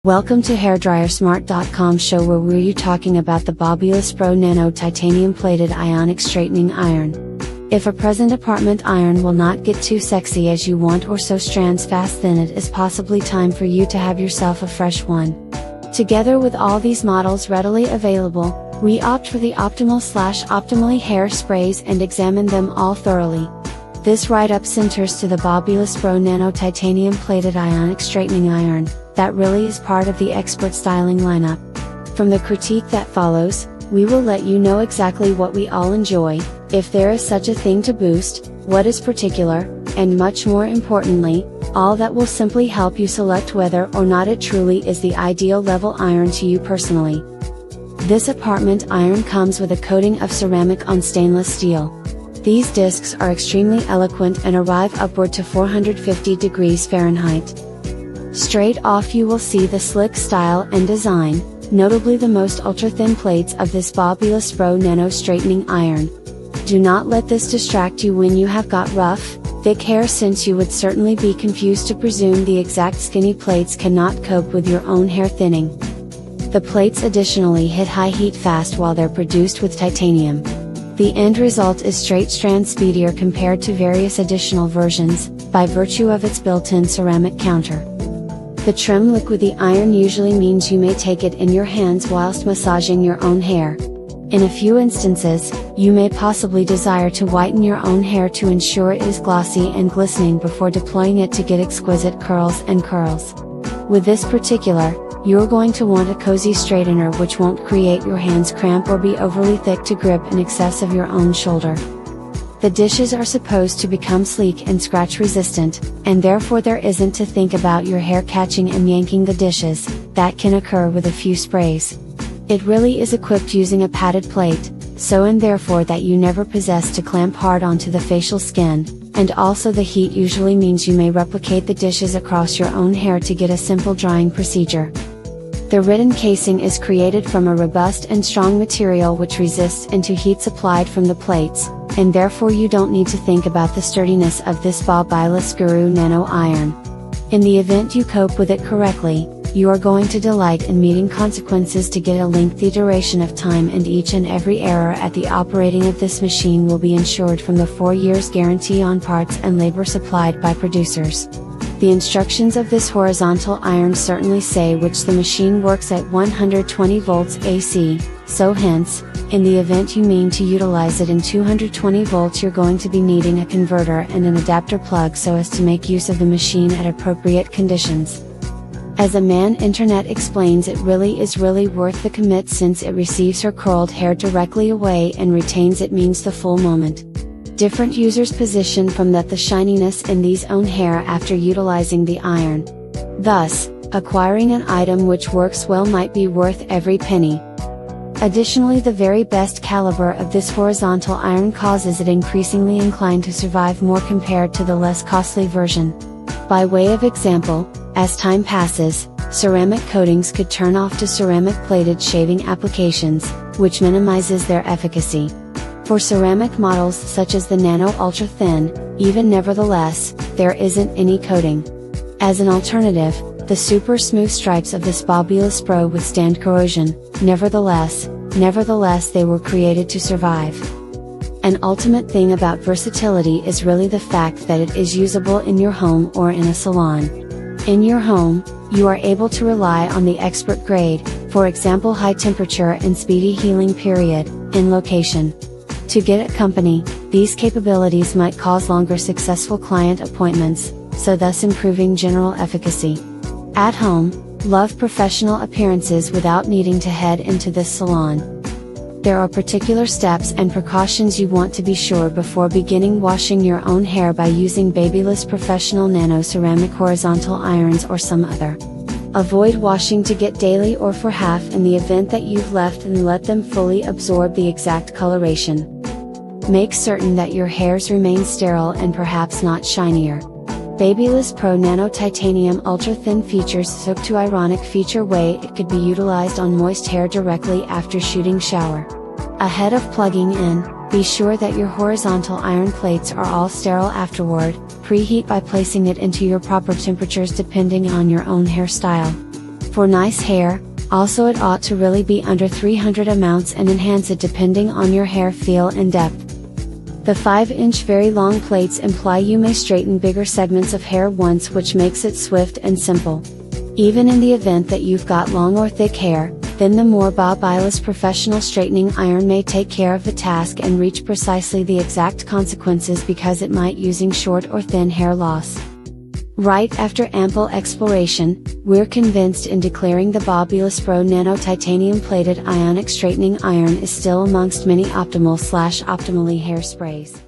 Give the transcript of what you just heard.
Welcome to HairDryerSmart.com show where we're talking about the BaBylissPRO Nano titanium plated ionic straightening iron. If a present apartment iron will not get too sexy as you want or sew strands fast, then it is possibly time for you to have yourself a fresh one. Together with all these models readily available, we opt for the optimally hair sprays and examine them all thoroughly. This write-up centers to the BaBylissPRO Nano titanium plated ionic straightening iron, that really is part of the expert styling lineup. From the critique that follows, we will let you know exactly what we all enjoy, if there is such a thing to boost, what is particular, and much more importantly, all that will simply help you select whether or not it truly is the ideal level iron to you personally. This apartment iron comes with a coating of ceramic on stainless steel. These discs are extremely eloquent and arrive upward to 450 degrees Fahrenheit. Straight off you will see the slick style and design, notably the most ultra-thin plates of this BaBylissPRO Nano straightening iron. Do not let this distract you when you have got rough, thick hair, since you would certainly be confused to presume the exact skinny plates cannot cope with your own hair thinning. The plates additionally hit high heat fast while they're produced with titanium. The end result is straight strand speedier compared to various additional versions, by virtue of its built-in ceramic counter. The trim look with the iron usually means you may take it in your hands whilst massaging your own hair. In a few instances, you may possibly desire to whiten your own hair to ensure it is glossy and glistening before deploying it to get exquisite curls and curls. With this particular, you're going to want a cozy straightener which won't create your hands cramp or be overly thick to grip in excess of your own shoulder. The dishes are supposed to become sleek and scratch resistant, and therefore there isn't to think about your hair catching and yanking the dishes, that can occur with a few sprays. It really is equipped using a padded plate, so and therefore that you never possess to clamp hard onto the facial skin, and also the heat usually means you may replicate the dishes across your own hair to get a simple drying procedure. The written casing is created from a robust and strong material which resists into heats applied from the plates, and therefore you don't need to think about the sturdiness of this BaBylissPRO Nano iron. In the event you cope with it correctly, you are going to delight in meeting consequences to get a lengthy duration of time, and each and every error at the operating of this machine will be insured from the 4 years guarantee on parts and labor supplied by producers. The instructions of this horizontal iron certainly say which the machine works at 120 volts AC, so hence, in the event you mean to utilize it in 220 volts, you're going to be needing a converter and an adapter plug so as to make use of the machine at appropriate conditions. As a man internet explains, it really is worth the commit, since it receives her curled hair directly away and retains it means the full moment. Different users position from that the shininess in these own hair after utilizing the iron. Thus, acquiring an item which works well might be worth every penny. Additionally, the very best caliber of this horizontal iron causes it increasingly inclined to survive more compared to the less costly version. By way of example, as time passes, ceramic coatings could turn off to ceramic plated shaving applications, which minimizes their efficacy. For ceramic models such as the Nano Ultra Thin, even nevertheless, there isn't any coating. As an alternative, the super smooth stripes of this BaBylissPRO withstand corrosion, nevertheless they were created to survive. An ultimate thing about versatility is really the fact that it is usable in your home or in a salon. In your home, you are able to rely on the expert grade, for example high temperature and speedy healing period, in location. To get a company, these capabilities might cause longer successful client appointments, so thus improving general efficacy. At home, love professional appearances without needing to head into this salon. There are particular steps and precautions you want to be sure before beginning washing your own hair by using BaBylissPRO Professional Nano Ceramic Horizontal Irons or some other. Avoid washing to get daily or for half in the event that you've left, and let them fully absorb the exact coloration. Make certain that your hairs remain sterile and perhaps not shinier. BaBylissPRO Nano Titanium Ultra Thin features soak to Ionic feature way it could be utilized on moist hair directly after shooting shower. Ahead of plugging in, be sure that your horizontal iron plates are all sterile afterward. Preheat by placing it into your proper temperatures depending on your own hairstyle. For nice hair, also it ought to really be under 300 amounts and enhance it depending on your hair feel and depth. The 5-inch very long plates imply you may straighten bigger segments of hair once, which makes it swift and simple. Even in the event that you've got long or thick hair, then the more BaBylissPRO professional straightening iron may take care of the task and reach precisely the exact consequences because it might using short or thin hair loss. Right after ample exploration, we're convinced in declaring the BaBylissPRO Nano titanium plated ionic straightening iron is still amongst many optimal/optimally hairsprays.